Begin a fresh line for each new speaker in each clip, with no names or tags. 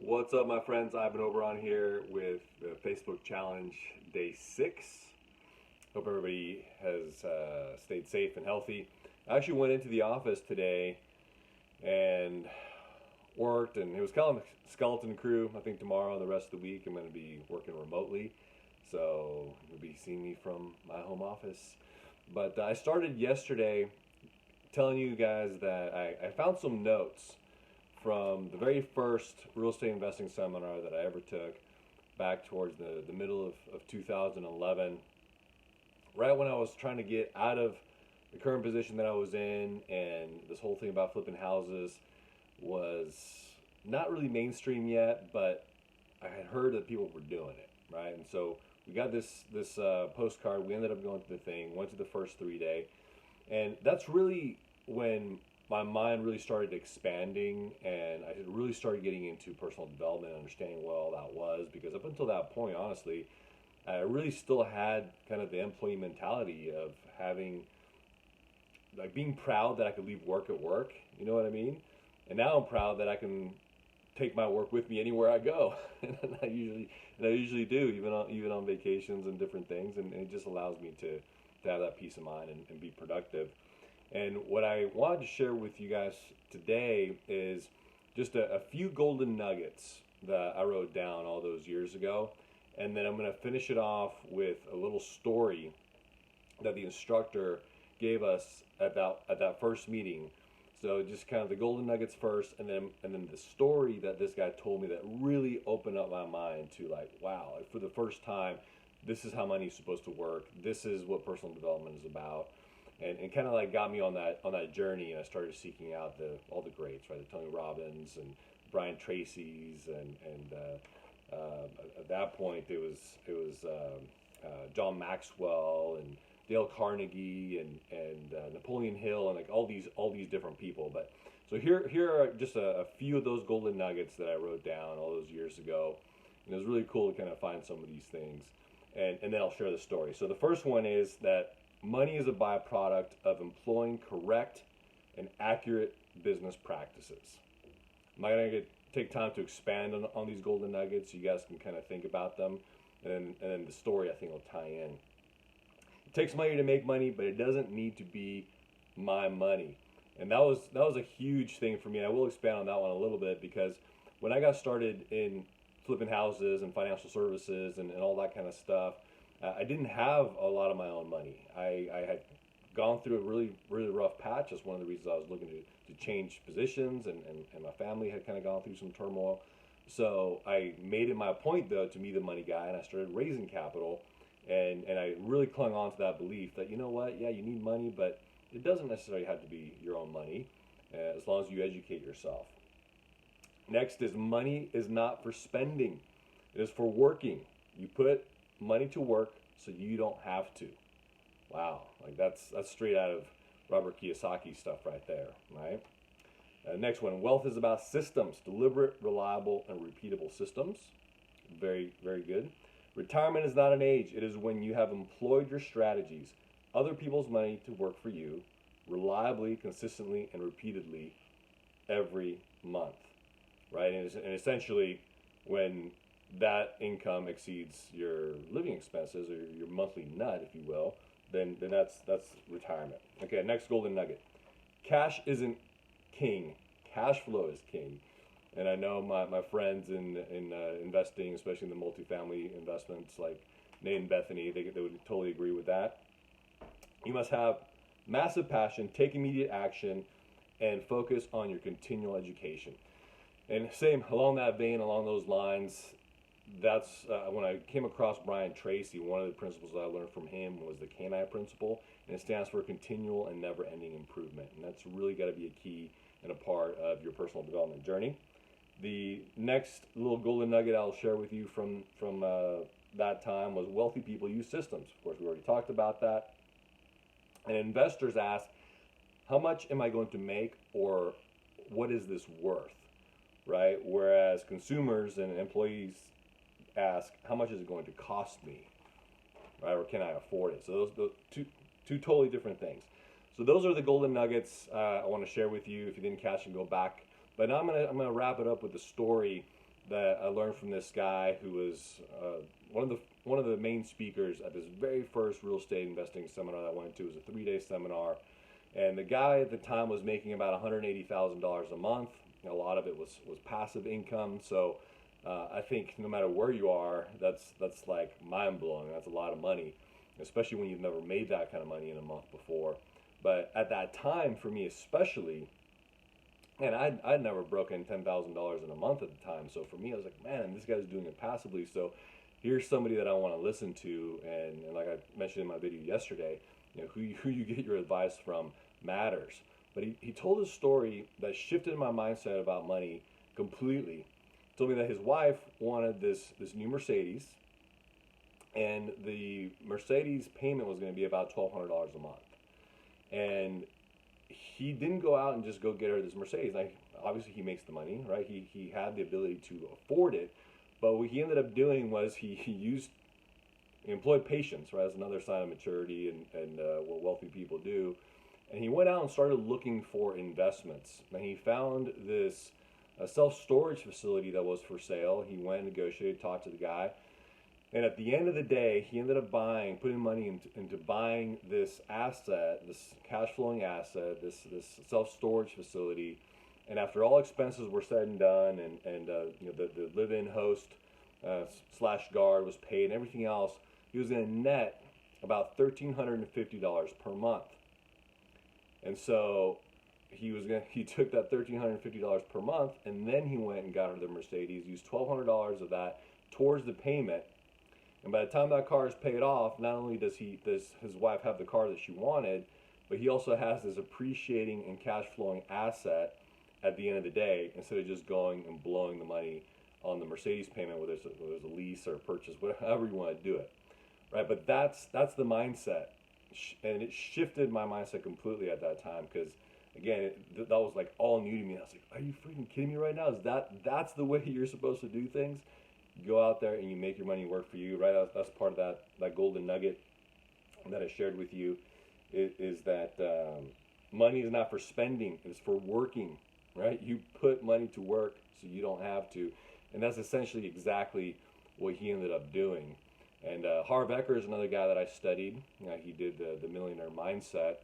What's up, my friends? I've been over on here with the Facebook Challenge Day 6. Hope everybody has stayed safe and healthy. I actually went into the office today and worked, and it was kind of a skeleton crew. I think tomorrow and the rest of the week I'm going to be working remotely. So you'll be seeing me from my home office. But I started yesterday telling you guys that I found some notes from the very first real estate investing seminar that I ever took back towards the middle of 2011, right when I was trying to get out of the current position that I was in, and this whole thing about flipping houses was not really mainstream yet, but I had heard that people were doing it, right? And so we got this postcard. We ended up going to the thing, went to the first 3 day, and that's really when my mind really started expanding, and I had really started getting into personal development and understanding what all that was. Because up until that point, honestly, I really still had kind of the employee mentality of having, like, being proud that I could leave work at work. You know what I mean? And now I'm proud that I can take my work with me anywhere I go, and I usually do, even on vacations and different things, and it just allows me to have that peace of mind and be productive. And what I wanted to share with you guys today is just a few golden nuggets that I wrote down all those years ago. And then I'm going to finish it off with a little story that the instructor gave us at that first meeting. So just kind of the golden nuggets first, and then the story that this guy told me that really opened up my mind to, like, wow, like, for the first time, this is how money's supposed to work. This is what personal development is about. And kind of like got me on that journey, and I started seeking out all the greats, right? The Tony Robbins and Brian Tracy's, and at that point it was John Maxwell and Dale Carnegie and Napoleon Hill, and like all these different people. But so here are just a few of those golden nuggets that I wrote down all those years ago, and it was really cool to kind of find some of these things, and then I'll share the story. So the first one is that money is a byproduct of employing correct and accurate business practices. I'm not going to take time to expand on these golden nuggets, so you guys can kind of think about them, and then the story, I think, will tie in. It takes money to make money, but it doesn't need to be my money. And that was a huge thing for me. And I will expand on that one a little bit, because when I got started in flipping houses and financial services and all that kind of stuff, I didn't have a lot of my own money. I had gone through a really rough patch. That's one of the reasons I was looking to change positions, and my family had kind of gone through some turmoil. So I made it my point, though, to be the money guy, and I started raising capital, and I really clung on to that belief that, you know what, yeah, you need money, but it doesn't necessarily have to be your own money, as long as you educate yourself. Next is money is not for spending. It is for working. You put money to work so you don't have to. Wow, like that's straight out of Robert Kiyosaki stuff right there, right? Next one, wealth is about systems, deliberate, reliable, and repeatable systems. Very, very good. Retirement is not an age. It is when you have employed your strategies, other people's money to work for you, reliably, consistently, and repeatedly every month, right? And essentially, when that income exceeds your living expenses, or your monthly nut, if you will, then that's retirement. Okay, next golden nugget. Cash isn't king. Cash flow is king. And I know my friends in investing, especially in the multifamily investments, like Nate and Bethany, they would totally agree with that. You must have massive passion, take immediate action, and focus on your continual education. And same, along that vein, along those lines, that's when I came across Brian Tracy, one of the principles that I learned from him was the CANI principle, and it stands for continual and never-ending improvement. And that's really got to be a key and a part of your personal development journey. The next little golden nugget I'll share with you from that time was wealthy people use systems. Of course, we already talked about that. And investors ask, how much am I going to make, or what is this worth, right? Whereas consumers and employees ask, how much is it going to cost me, right? Or can I afford it? So those two totally different things. So those are the golden nuggets I want to share with you. If you didn't catch them, go back. But now I'm gonna wrap it up with a story that I learned from this guy who was one of the main speakers at this very first real estate investing seminar that I went to. It was a 3-day seminar, and the guy at the time was making about $180,000 a month. A lot of it was passive income. So I think no matter where you are, that's like mind blowing. That's a lot of money, especially when you've never made that kind of money in a month before. But at that time, for me especially, and I'd never broken $10,000 in a month at the time. So for me, I was like, man, this guy's doing it passively. So here's somebody that I want to listen to. And like I mentioned in my video yesterday, who you get your advice from matters. But he told a story that shifted my mindset about money completely. He told me that his wife wanted this new Mercedes, and the Mercedes payment was going to be about $1,200 a month. And he didn't go out and just go get her this Mercedes. Like, obviously, he makes the money, right? He had the ability to afford it. But what he ended up doing was he employed patience, right? That's another sign of maturity and what wealthy people do. And he went out and started looking for investments. And he found this self-storage facility that was for sale. He went and negotiated, talked to the guy. And at the end of the day, he ended up putting money into buying this asset, this cash flowing asset, this self-storage facility. And after all expenses were said and done, and the live-in host / guard was paid and everything else, he was going to net about $1,350 per month. And so he took that $1,350 per month, and then he went and got her the Mercedes, used $1,200 of that towards the payment. And by the time that car is paid off, not only does his wife have the car that she wanted, but he also has this appreciating and cash flowing asset at the end of the day, instead of just going and blowing the money on the Mercedes payment, whether it's a lease or a purchase, whatever you want to do it, right? But that's the mindset, and it shifted my mindset completely at that time, because again, that was like all new to me. I was like, are you freaking kidding me right now? That's the way you're supposed to do things? You go out there and you make your money work for you, right? That's part of that golden nugget that I shared with you, is that money is not for spending, it's for working, right? You put money to work so you don't have to. And that's essentially exactly what he ended up doing. And Harv Eker is another guy that I studied. He did the Millionaire Mindset,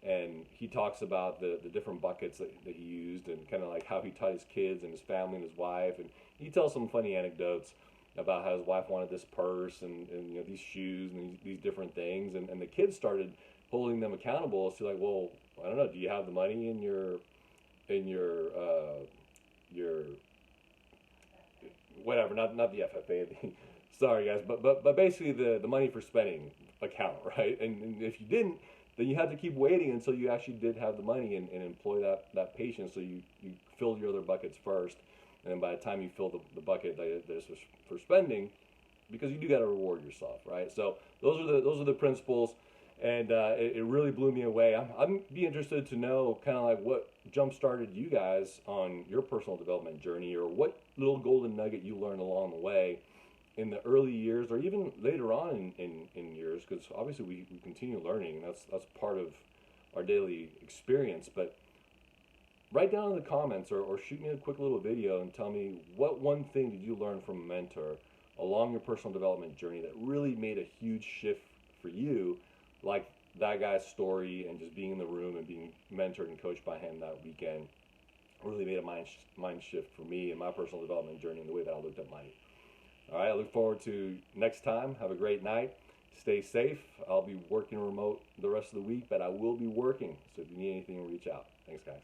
and he talks about the different buckets that he used, and kind of like how he taught his kids and his family and his wife. And he tells some funny anecdotes about how his wife wanted this purse and these shoes and these different things, and the kids started holding them accountable to, like, well, I don't know, do you have the money in your whatever, not the FFA, sorry guys, but basically the money for spending account, right? And if you didn't, then you had to keep waiting until you actually did have the money and employ that patience. So you filled your other buckets first, and then by the time you fill the bucket that's for spending, because you do got to reward yourself, right? So those are the principles, and it really blew me away. I'm be interested to know kind of like what jump started you guys on your personal development journey, or what little golden nugget you learned along the way in the early years, or even later on in years, because obviously we continue learning. That's part of our daily experience. But write down in the comments, or shoot me a quick little video and tell me, what one thing did you learn from a mentor along your personal development journey that really made a huge shift for you, like that guy's story, and just being in the room and being mentored and coached by him that weekend really made a mind shift for me in my personal development journey and the way that I looked at money. All right, I look forward to next time. Have a great night. Stay safe. I'll be working remote the rest of the week, but I will be working. So if you need anything, reach out. Thanks, guys.